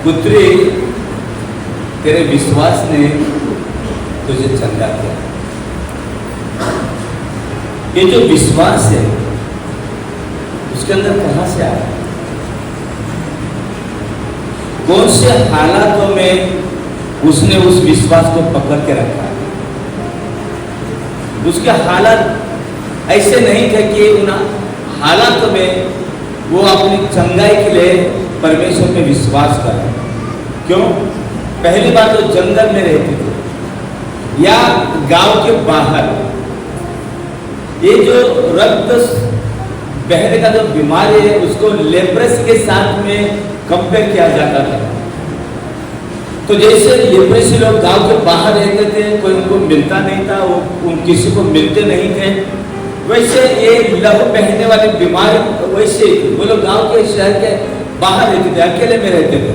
पुत्री, तेरे विश्वास ने तुझे चंगा किया। ये जो विश्वास है उसके अंदर कहां से आया? कौन से हालातों में उसने उस विश्वास को पकड़ के रखा? उसके हालात ऐसे नहीं थे कि उन हालातों में वो अपनी चंगाई के लिए परमेश्वर पे विश्वास कर। क्यों? पहली बात तो जंगल में रहते थे या गांव के बाहर। ये जो रक्त बहने का जो बीमारी है उसको लेप्रेसी के साथ में कंपेयर किया जाता था। तो जैसे लेप्रेसी लोग गांव के बाहर रहते थे, कोई उनको मिलता नहीं था, वो किसी को मिलते नहीं थे, वैसे ये लहू बहने वाली बीमारी वैसे वो लोग गांव के शहर के बाहर रहते थे, अकेले में रहते थे,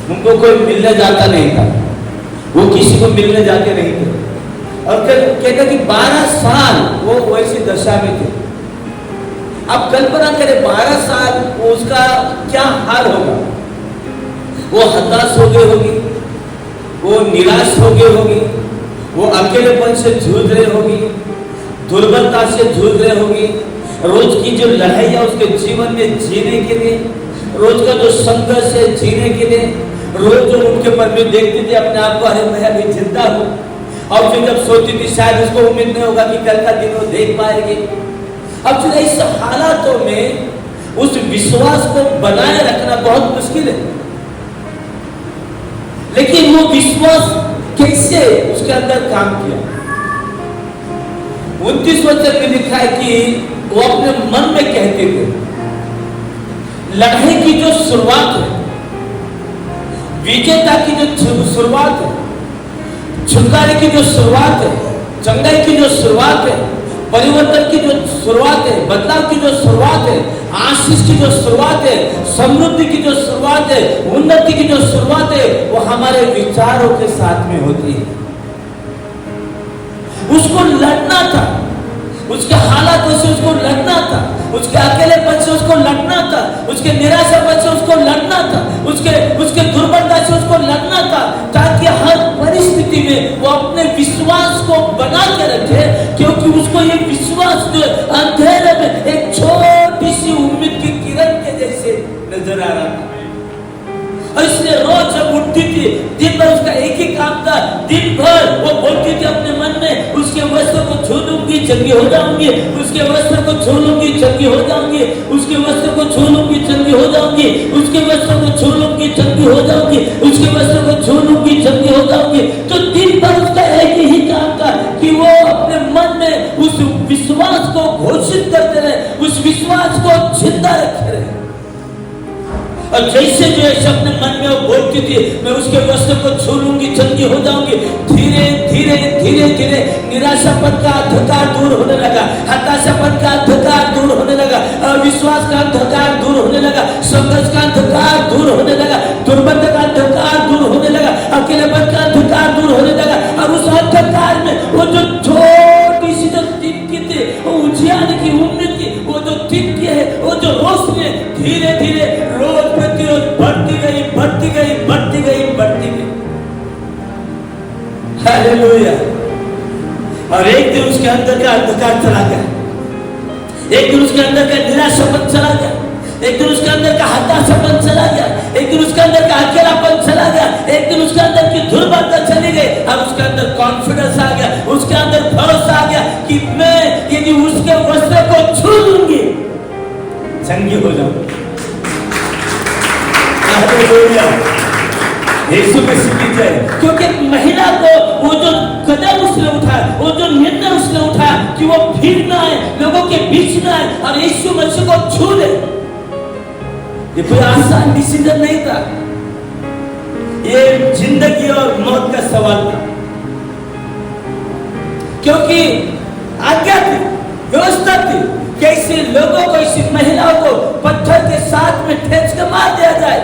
उनको कोई मिलने जाता नहीं था, वो किसी को मिलने जाते नहीं थे। और कहते कि 12 साल वो वैसी दशा में थे। अब कल्पना करें 12 साल उसका क्या हाल होगा। वो हताश हो गई होगी, वो निराश हो गई होगी, वो अकेलेपन से जूझ रही होगी, दुर्बलता से जूझ रही होगी। रोज की जो लड़ाई है उसके जीवन में जीने के लिए, रोज का जो संघर्ष है जीने के लिए, रोज जो उनके पर भी देखती थी अपने आप को, अरे मैं अभी जिंदा हूँ। और फिर जब सोचती थी शायद उसको उम्मीद नहीं होगा कि कल का दिन वो देख पाएगी। अब फिर इस हालातों में उस विश्वास को बनाए रखना बहुत मुश्किल है। लेकिन वो विश्वास कैसे उसके अंदर काम किया? 29 वचन में लिखा है कि वो अपने मन में कहते थे, लड़ाई की जो शुरुआत है, विजेता की जो शुरुआत है, छुटकारे की जो शुरुआत है, चंगाई की जो शुरुआत है, परिवर्तन की जो शुरुआत है, बदलाव की जो शुरुआत है, आशीष की जो शुरुआत है, समृद्धि की जो शुरुआत है, उन्नति की जो शुरुआत है, वो हमारे विचारों के साथ में होती है। उसको लड़ना था, उसके हालातों से उसको लड़ना था, उसके अकेलेपन से उसको लड़ना था, उसके निराशापन से उसको लड़ना था, उसके दुर्बलता से उसको लड़ना था, ताकि हर परिस्थिति में वो अपने विश्वास को बना के रखे। क्योंकि उसको ये विश्वास अंधेरे में एक छोटी सी उम्मीद की किरण के जैसे नजर आ रहा था। और इसलिए रोज जब उठती थी, दिन भर उसका एक ही काम था, दिन भर वो बोलती थी अपने मन में, उसके वस्त्र को छू लूंगी चंगी हो जाऊंगी, उसके वस्त्र को छू लूंगी चंगी हो जाऊंगी, उसके वस्त्र को छू लूंगी चंगी हो जाऊंगी, उसके वस्त्र को छू लूंगी चंगी हो जाऊंगी, उसके वस्त्र को छू लूंगी चंगी हो जाऊंगी। तो दिन भर उसका एक ही काम था कि वो अपने मन में उस विश्वास को घोषित करते रहे, उस विश्वास को जिंदा रखे रहे। और जैसे जैसे अपने मन में वो बोलती थी, मैं उसके वस्त्र को छू लूंगी चंगी हो जाऊंगी, धीरे धीरे धीरे धीरे निराशापन का अंधकार दूर होने लगा, हताशापन का अंधकार दूर होने लगा, अविश्वास का अंधकार दूर होने लगा, संघर्ष का अंधकार दूर होने लगा, दुर्बलता का अंधकार दूर होने लगा, अकेलेपन का अंधकार दूर होने लगा। और उस अंधकार में वो जो छोटी सी जो टिपकी थी, वो उजियाने की उम्मीद थी, वो जो टिपकी है, वो जो रोशनी है, धीरे धीरे रोज प्रतिरोध बढ़ती गई, बढ़ती गई, बढ़ती गई, बढ़ती गई। हालेलुया। और एक दिन उसके अंदर का अंधकार चला गया, एक दिन उसके अंदर का निराशापन चला गया, एक दिन उसके अंदर का हताशापन चला गया, एक दिन उसके अंदर का अकेलापन चला गया, एक दिन उसके अंदर की दुर्बलता चली गई, अब उसके अंदर कॉन्फिडेंस आ गया, उसके अंदर भरोसा आ गया कि मैं यदि उसके वस्त्र को छू लूंगी चंगी हो जाऊंगी। यीशु मसीह की जय। क्योंकि महिला को वो जो कदम उसने उठाया, वो जो निर्णय उसने उठाया कि वो भीड़ में आए, लोगों के बीच में आए और यीशु मसीह को छू ले, ये कोई आसान डिसीजन नहीं था, ये जिंदगी और मौत का सवाल था। क्योंकि आज्ञा थी, व्यवस्था थी, कैसे लोगों को, इसी महिलाओं को पत्थर के साथ में ठेस कर मार दिया जाए।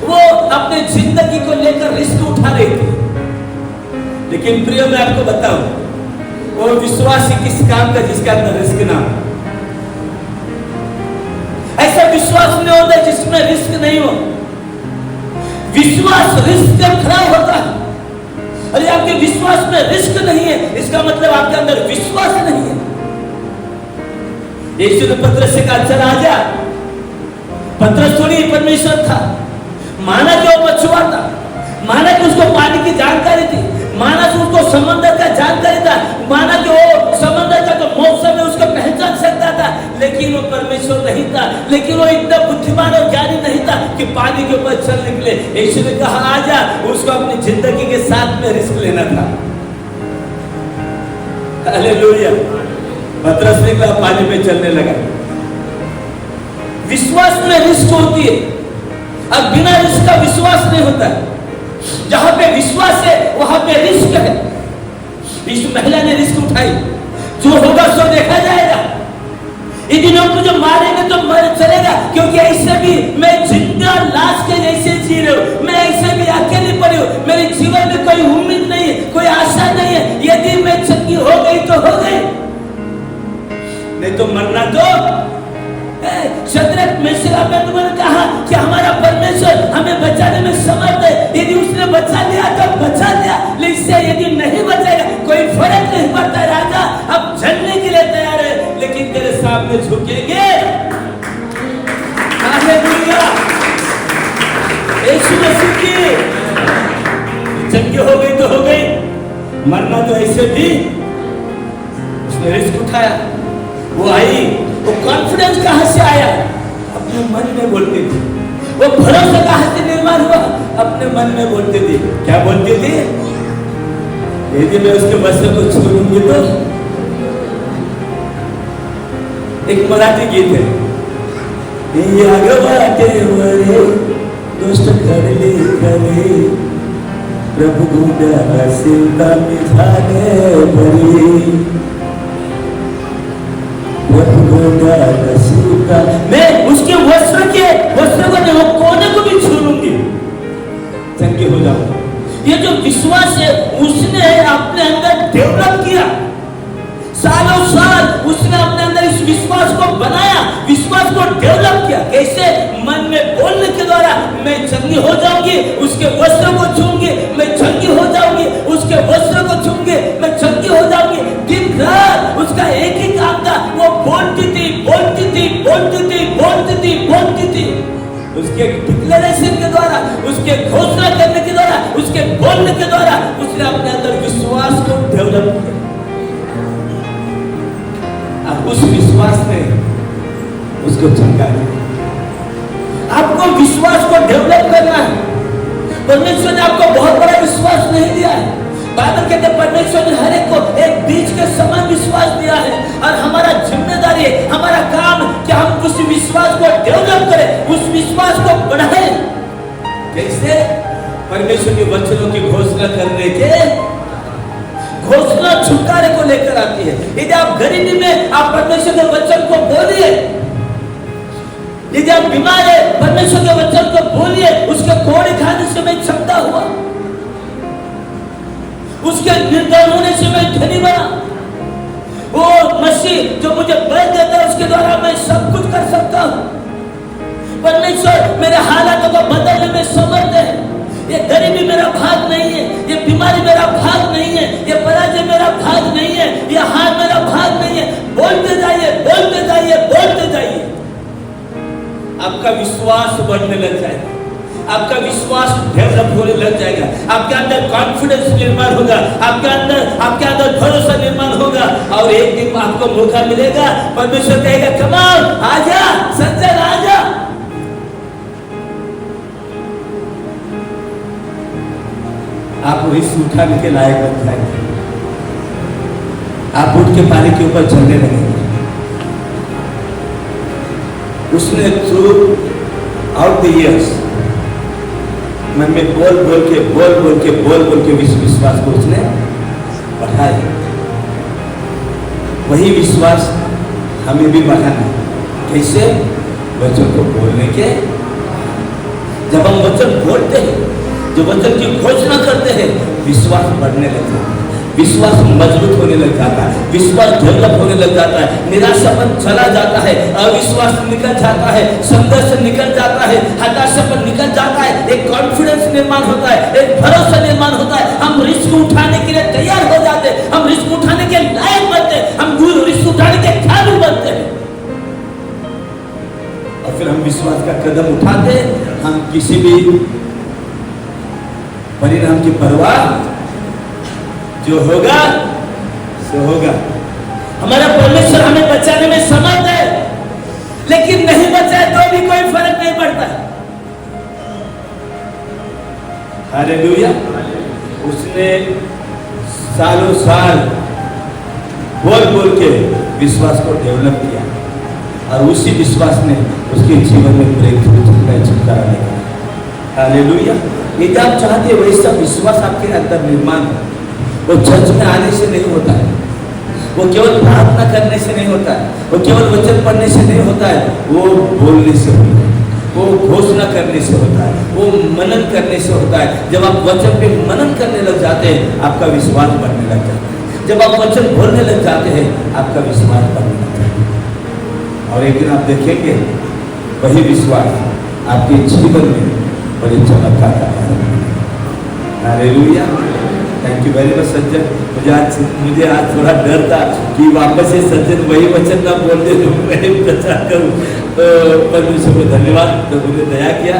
वो अपने जिंदगी को लेकर रिस्क उठा रही थी। लेकिन प्रिय, मैं आपको बताऊं, वो विश्वासी किस काम का जिसका अंदर रिस्क ना हो। ऐसा विश्वास नहीं होता जिसमें रिस्क नहीं हो। विश्वास रिस्क जब खड़ा होता है, अरे आपके विश्वास में रिस्क नहीं है, इसका मतलब आपके अंदर विश्वास नहीं है। यीशु ने पतरस से कहा चल आ जा। पतरस थोड़ी परमेश्वर था, माना कि वो मछुआरा था, माना कि उसको पानी की जानकारी थी, माना कि उसको समंदर का जानकारी था, माना कि वो समंदर का तो मौसम में उसको पहचान सकता था, लेकिन वो परमेश्वर नहीं था। लेकिन वो इतना बुद्धिमान और ज्ञानी नहीं था कि पानी के ऊपर चल निकले। यीशु ने कहा आ जा, उसको अपनी जिंदगी के साथ में रिस्क लेना था। हालेलुया। पतरस निकला, पानी में चलने लगा। विश्वास में रिस्क होती है, अब बिना रिस्क का विश्वास नहीं होता है। जहां पे विश्वास है वहां पे रिस्क है। इस महिला ने रिस्क उठाई, जो होगा सो देखा जाएगा। इन दिनों को जो मारेंगे तो मर चलेगा, क्योंकि ऐसे भी मैं जिंदा लाश के जैसे जी रहा हूं, मैं ऐसे भी अकेली पड़ी हूं, मेरे जीवन में कोई उम्मीद नहीं है, कोई आशा नहीं है। यदि मैं चंगी हो गई तो हो गई, नहीं तो मरना तो शद्रक मेशक अबेदनगो ने कहा कि हमारा परमेश्वर हमें बचाने में समर्थ है। यदि उसने बचा लिया तो बचा लिया, लेकिन यदि नहीं बचाएगा कोई फर्क नहीं पड़ता। राजा अब जलने के लिए तैयार है, लेकिन तेरे सामने झुकेंगे। हालेलुया। यीशु मसीह की चंगी हो गई तो हो गई, मरना तो ऐसे भी। उसने रिस्क उठाया, वो आई। वो कॉन्फिडेंस कहां से आया? अपने मन में बोलती थी। वो भरोसा कहां से निर्माण हुआ? अपने मन में बोलती थी। क्या बोलती थी? यदि मैं उसके वस्त्र को छू लूंगी तो। एक मराठी गीत है, दुष्ट करले करे प्रभु गुंडा सिंता में झाले भरी, मैं उसके वस्त्र को नहीं, कोने को भी छू लूंगी, चंगी हो जाऊंगा। ये जो विश्वास है उसने अपने अंदर डेवलप किया। सालों साल उसने अपने अंदर इस विश्वास को बनाया, विश्वास को डेवलप किया। कैसे? मन में बोलने के द्वारा मैं चंगी हो जाऊंगी, उसके वस्त्र को छूंगी, मैं चंगी हो जाऊंगी, उसके वस्त्र को छूंगी, मैं चंगी हो जाऊंगी। दिन रात उसका एक ही काम था, वो बोलती थी, बोलती थी, बोलती थी, बोलती थी, बोलती थी। उसके डिक्लेरेशन के द्वारा, उसके घोषणा करने के द्वारा, उसके बोलने के द्वारा उसने अपने अंदर विश्वास को डेवलप किया। अब उस विश्वास ने उसको चंगा किया। आपको विश्वास को डेवलप करना है। परमेश्वर ने आपको बहुत बड़ा विश्वास नहीं दिया है। बाइबल कहते हैं परमेश्वर ने हर एक को एक बीज के समान विश्वास दिया है, और हमारा जिम्मेदारी है, हमारा काम कि हम उस विश्वास को डेवलप करें, उस विश्वास को बढ़ाएं। कैसे? परमेश्वर के वचनों की घोषणा करने के घोषणा छुटकारे को लेकर आती है। यदि आप गरीबी में आप परमेश्वर के वचन को बोलिए, यदि आप बीमार है परमेश्वर के वचन को बोलिए, उसके कोड़े खाने से मैं क्षमता हुआ, उसके निर्धन होने से मैं धनी बना। वो मसीह जो मुझे बल देता है उसके द्वारा मैं सब कुछ कर सकता हूँ। परमेश्वर मेरे हालातों को बदलने में समर्थ है। ये गरीबी मेरा भाग नहीं है, ये बीमारी मेरा भाग नहीं है, ये पराजय मेरा भाग नहीं है, ये हार मेरा भाग नहीं है। बोलते जाइए, बोलते जाइए, बोलते जाइए। आपका विश्वास बढ़ने लग जाएगा, आपका विश्वास डेवलप होने लग जाएगा, आपके अंदर कॉन्फिडेंस निर्माण होगा, आपके अंदर भरोसा निर्माण होगा। और एक दिन आपको मौका मिलेगा, परमेश्वर कहेगा कमाल, आजा सज्जन आजा। आप रिस्क उठाने के लायक बन जाएंगे। आप उठ के पानी के ऊपर चलने लगेंगे। उसने थ्रू आउट द इयर्स मन में बोल बोल के विश्वास को उसने बढ़ाया। वही विश्वास हमें भी बढ़ाना है। कैसे? वचन को बोलने के, जब हम वचन बोलते हैं, जो वचन की घोषणा करते हैं, विश्वास बढ़ने लगता है। विश्वास मजबूत होने लग जाता है, विश्वास डेवलप होने लग जाता है, निराशापन चला जाता है, अविश्वास निकल जाता है, संघर्ष निकल जाता है, हताशापन निकल जाता है, एक कॉन्फिडेंस निर्माण होता है, एक भरोसा निर्माण होता है। हम रिस्क उठाने के लिए तैयार हो जाते हैं, हम रिस्क उठाने के लायक बनते हैं, हम रिस्क उठाने के काबिल बनते हैं और फिर हम विश्वास का कदम उठाते हैं। हम किसी भी परिणाम की परवाह, जो होगा सो होगा। हमारा परमेश्वर हमें बचाने में समर्थ है, लेकिन नहीं बचाए तो भी कोई फर्क नहीं पड़ता है। हालेलुया। उसने सालों साल बोल बोल के विश्वास को डेवलप किया और उसी विश्वास ने उसके जीवन में ब्रेक थ्रू छुटकारा निकाला। हालेलुया। यदि आप चाहते हैं वैसा विश्वास आपके अंदर निर्माण हो, वो चर्च में आने से नहीं होता है, वो केवल प्रार्थना करने से नहीं होता है, वो केवल वचन पढ़ने से नहीं होता है, वो बोलने से होता है, वो घोषणा करने से होता है, वो मनन करने से होता है। जब आप वचन पे मनन करने लग जाते हैं, आपका विश्वास बढ़ने लग जाता है। जब आप वचन बोलने लग जाते हैं, आपका विश्वास बढ़ने लग जाता है। और एक दिन आप देखेंगे वही विश्वास आपके जीवन में बड़ी चमत्कार करता है। Hallelujah. Thank you very much सज्जन। मुझे आज थोड़ा डर था कि वापस से सज्जन वही वचन ना बोल दे जो मैं प्रचार करूं, तो परमेश्वर को धन्यवाद, तो मुझे दया किया,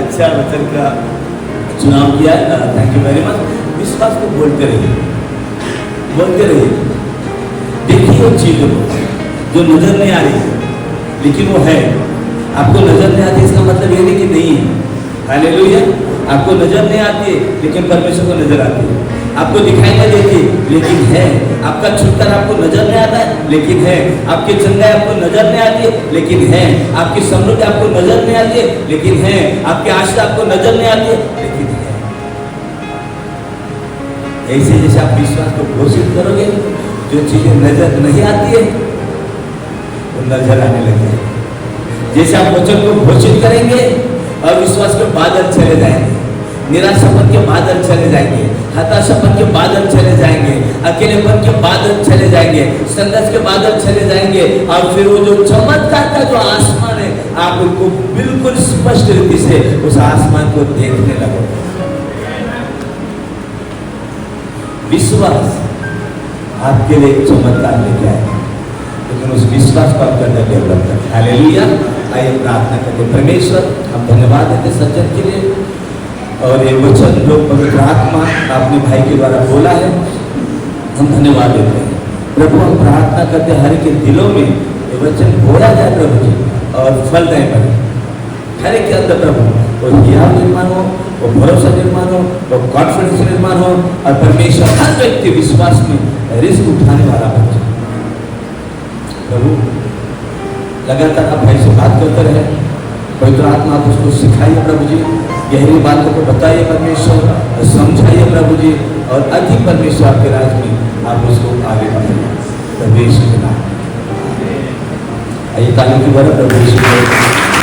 अच्छा वचन का चुनाव किया। Thank you very much. विश्वास को बोलते रहिए, बोलते रहिए। देखिए उन चीजों को जो नजर नहीं आ रही लेकिन वो है। आपको नजर नहीं आती इसका मतलब ये नहीं कि नहीं है। हालेलुया। आपको नजर नहीं आती है लेकिन परमेश्वर को नजर आती है। आपको दिखाई नहीं देती लेकिन है। आपका छुटकारा आपको नजर नहीं आता है लेकिन है। आपकी चंगाई आपको नजर नहीं आती है लेकिन है। आपकी समृद्धि आपको नजर नहीं आती है लेकिन है। आपकी आशा आपको नजर नहीं आती है लेकिन है। ऐसे जैसे आप विश्वास को घोषित करोगे, जो चीजें नजर नहीं आती है वो नजर आने लगेगी। जैसे आप वचन को घोषित करेंगे, अविश्वास के बादल चले जाएंगे, निराशापन के बादल चले जाएंगे, हताशापन के बादल चले जाएंगे, अकेलेपन के बादल चले जाएंगे, संघर्ष के बादल चले जाएंगे और फिर वो जो चमत्कार का जो आसमान है, आप उनको बिल्कुल स्पष्ट रीति से उस आसमान को देखने लगोगे। विश्वास आपके लिए चमत्कार लेके आएगा, लेकिन उस विश्वास को आपके अंदर डेवलप करें। हालेलुया। आइए प्रार्थना करते। परमेश्वर, हम धन्यवाद देते सज्जन के लिए और ये वचन जो पवित्र आत्मा आपने भाई के द्वारा बोला है, हम धन्यवाद देते हैं प्रभु। हम प्रार्थना करते हैं हर एक के दिलों में ये वचन बोला जाए प्रभु जी, और फलदायी बने हर एक के अंदर प्रभु। वो हियाव निर्माण हो, वो भरोसा निर्माण हो, वो कॉन्फिडेंस निर्माण हो और परमेश्वर हर व्यक्ति विश्वास में रिस्क उठाने वाला बन जाए प्रभु। लगातार आप भाई से बात करते रहे, पवित्र आत्मा आप उसको सिखाइए प्रभु जी, गहरी बातों को बताइए परमेश्वर, समझाइए प्रभु जी, और अधिक परमेश्वर आपके राज में आप उसको आगे बढ़ाइए प्रवेश के नाम। आइए ताली की बरकत प्रभु।